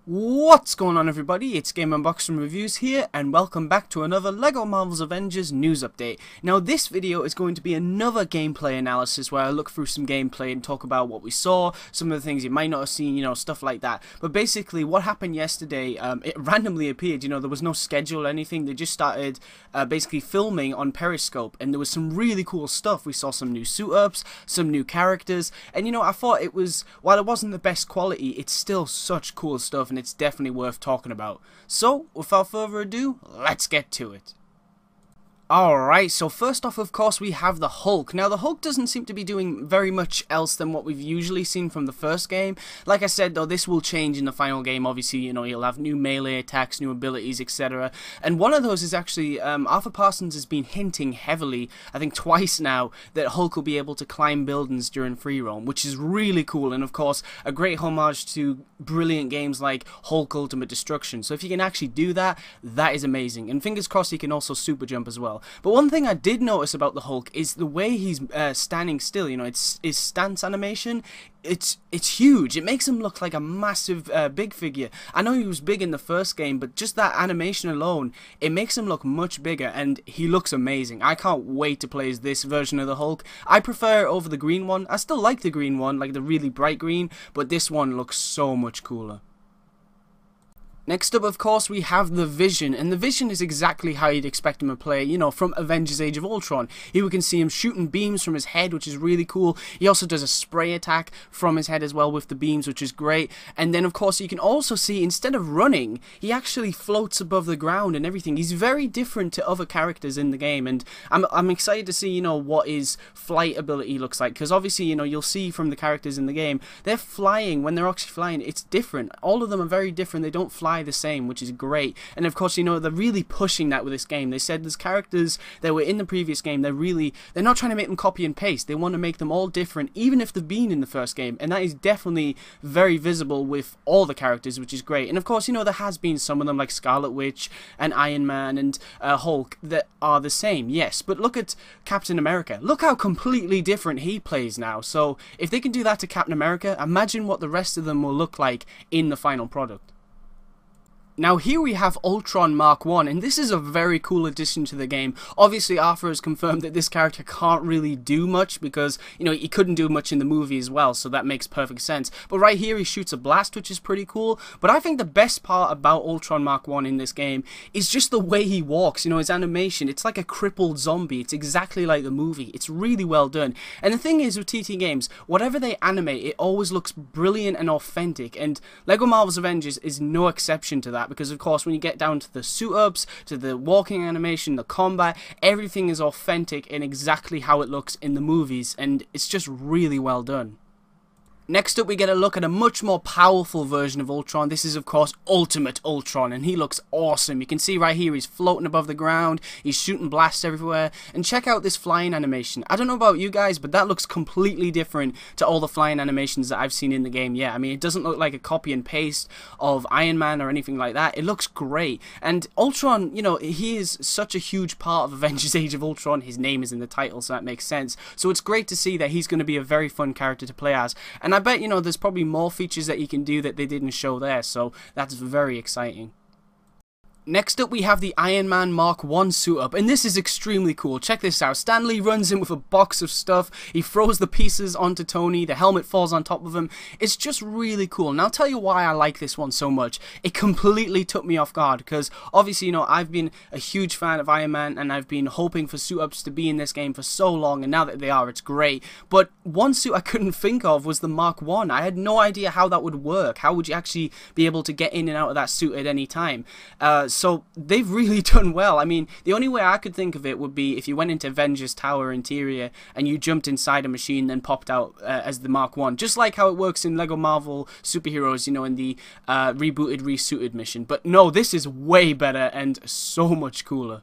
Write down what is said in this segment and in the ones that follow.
What's going on, everybody? It's GameUnboxingReviews here, and welcome back to another LEGO Marvel Avengers news update. Now, this video is going to be another gameplay analysis where I look through some gameplay and talk about what we saw, some of the things you might not have seen, stuff like that. But basically, what happened yesterday, it randomly appeared, there was no schedule or anything. They just started basically filming on Periscope, and there was some really cool stuff. We saw some new suit-ups, some new characters, and I thought it was, while it wasn't the best quality, it's still such cool stuff, and it's definitely worth talking about. So, without further ado, let's get to it. Alright, so first off, of course, we have the Hulk. Now, the Hulk doesn't seem to be doing very much else than what we've usually seen from the first game. Like I said, though, this will change in the final game. Obviously, you'll have new melee attacks, new abilities, etc. And one of those is actually, Arthur Parsons has been hinting heavily, I think twice now, that Hulk will be able to climb buildings during free roam, which is really cool, and of course, a great homage to brilliant games like Hulk Ultimate Destruction. So if you can actually do that, that is amazing. And fingers crossed he can also super jump as well. But one thing I did notice about the Hulk is the way he's standing still. It's his stance animation. It's huge. It makes him look like a massive big figure. I know he was big in the first game, but just that animation alone, it makes him look much bigger, and he looks amazing. I can't wait to play as this version of the Hulk. I prefer it over the green one. I still like the green one, like the really bright green, but this one looks so much cooler. Next up, of course, we have the Vision, and the Vision is exactly how you'd expect him to play, from Avengers Age of Ultron. Here we can see him shooting beams from his head, which is really cool. He also does a spray attack from his head as well with the beams, which is great. And then, of course, you can also see, instead of running, he actually floats above the ground and everything. He's very different to other characters in the game, and I'm excited to see, what his flight ability looks like, because obviously, you'll see from the characters in the game, they're flying. When they're actually flying, it's different. All of them are very different. They don't fly the same, which is great. And of course, they're really pushing that with this game. They said there's characters that were in the previous game, they're not trying to make them copy and paste. They want to make them all different, even if they've been in the first game, and that is definitely very visible with all the characters, which is great. And of course, there has been some of them like Scarlet Witch and Iron Man and Hulk that are the same, yes, but look at Captain America. Look how completely different he plays now. So if they can do that to Captain America, imagine what the rest of them will look like in the final product. Now here we have Ultron Mark One, and this is a very cool addition to the game. Obviously Arthur has confirmed that this character can't really do much because, he couldn't do much in the movie as well, so that makes perfect sense. But right here he shoots a blast, which is pretty cool. But I think the best part about Ultron Mark One in this game is just the way he walks, his animation. It's like a crippled zombie. It's exactly like the movie. It's really well done. And the thing is with TT games, whatever they animate, it always looks brilliant and authentic, and LEGO Marvel Avengers is no exception to that. Because of course when you get down to the suit-ups, to the walking animation, the combat, everything is authentic and exactly how it looks in the movies, and it's just really well done. Next up, we get a look at a much more powerful version of Ultron. This is, of course, Ultimate Ultron, and he looks awesome. You can see right here, he's floating above the ground, he's shooting blasts everywhere, and check out this flying animation. I don't know about you guys, but that looks completely different to all the flying animations that I've seen in the game yet. I mean, it doesn't look like a copy and paste of Iron Man or anything like that. It looks great, and Ultron, he is such a huge part of Avengers Age of Ultron. His name is in the title, so that makes sense. So it's great to see that he's going to be a very fun character to play as, and I bet, there's probably more features that you can do that they didn't show there, so that's very exciting. Next up, we have the Iron Man Mark One suit-up, and this is extremely cool. Check this out. Stan Lee runs in with a box of stuff. He throws the pieces onto Tony. The helmet falls on top of him. It's just really cool. And I'll tell you why I like this one so much. It completely took me off guard, because obviously, I've been a huge fan of Iron Man, and I've been hoping for suit-ups to be in this game for so long, and now that they are, it's great. But one suit I couldn't think of was the Mark One. I had no idea how that would work. How would you actually be able to get in and out of that suit at any time? So they've really done well. I mean, the only way I could think of it would be if you went into Avengers Tower interior and you jumped inside a machine, then popped out as the Mark One, just like how it works in LEGO Marvel Superheroes, in the rebooted, resuited mission. But no, this is way better and so much cooler.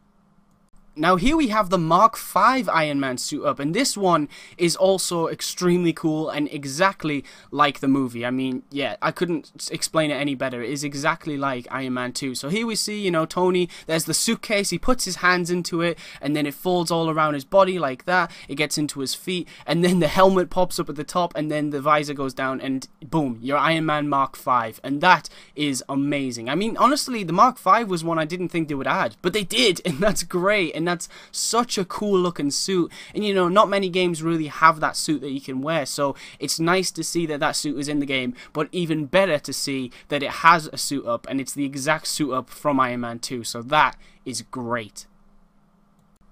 Now here we have the Mark V Iron Man suit up, and this one is also extremely cool and exactly like the movie. I mean, yeah, I couldn't explain it any better. It is exactly like Iron Man 2. So here we see, you know, Tony, there's the suitcase, he puts his hands into it, and then it folds all around his body like that, it gets into his feet, and then the helmet pops up at the top, and then the visor goes down, and boom, you're Iron Man Mark V, and that is amazing. I mean, honestly, the Mark V was one I didn't think they would add, but they did, and that's great. And that's such a cool looking suit, and you know, not many games really have that suit that you can wear, so it's nice to see that that suit is in the game, but even better to see that it has a suit up, and it's the exact suit up from Iron Man 2, so that is great.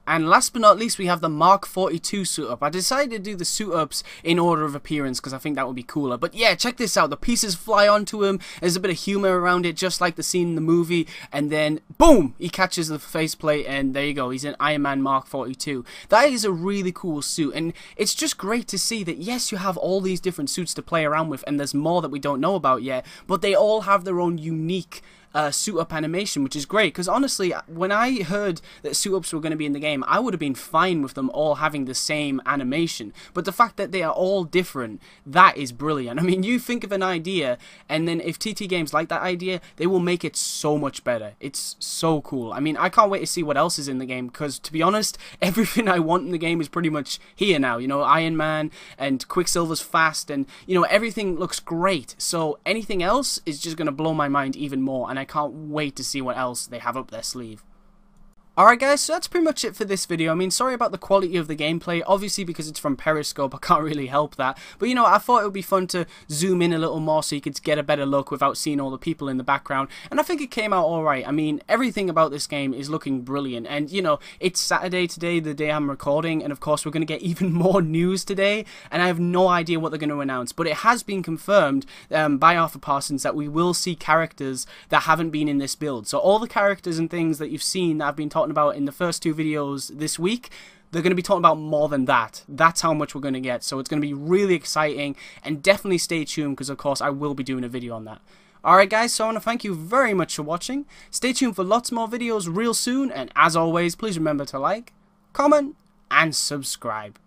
And last but not least, we have the Mark 42 suit up. I decided to do the suit ups in order of appearance because I think that would be cooler. But yeah, check this out. The pieces fly onto him. There's a bit of humor around it, just like the scene in the movie. And then, boom, he catches the faceplate, and there you go. He's in Iron Man Mark 42. That is a really cool suit. And it's just great to see that, yes, you have all these different suits to play around with, and there's more that we don't know about yet. But they all have their own unique suit up animation, which is great, because honestly, when I heard that suit ups were going to be in the game, I would have been fine with them all having the same animation, but the fact that they are all different, that is brilliant. I mean, you think of an idea, and then if TT Games like that idea, they will make it so much better. It's so cool. I mean, I can't wait to see what else is in the game, because to be honest, everything I want in the game is pretty much here now. You know, Iron Man and Quicksilver's fast, and you know, everything looks great, so anything else is just going to blow my mind even more, and I can't wait to see what else they have up their sleeve. Alright guys, so that's pretty much it for this video. I mean, sorry about the quality of the gameplay, obviously because it's from Periscope, I can't really help that. But you know, I thought it would be fun to zoom in a little more so you could get a better look without seeing all the people in the background. And I think it came out alright. I mean, everything about this game is looking brilliant. And you know, it's Saturday today, the day I'm recording, and of course we're going to get even more news today. And I have no idea what they're going to announce. But it has been confirmed by Arthur Parsons that we will see characters that haven't been in this build. So all the characters and things that you've seen that I've been talking about in the first two videos this week, they're going to be talking about more than that. That's how much we're going to get. So it's going to be really exciting, and definitely stay tuned because of course I will be doing a video on that. Alright guys, so I want to thank you very much for watching. Stay tuned for lots more videos real soon, and as always, please remember to like, comment, and subscribe.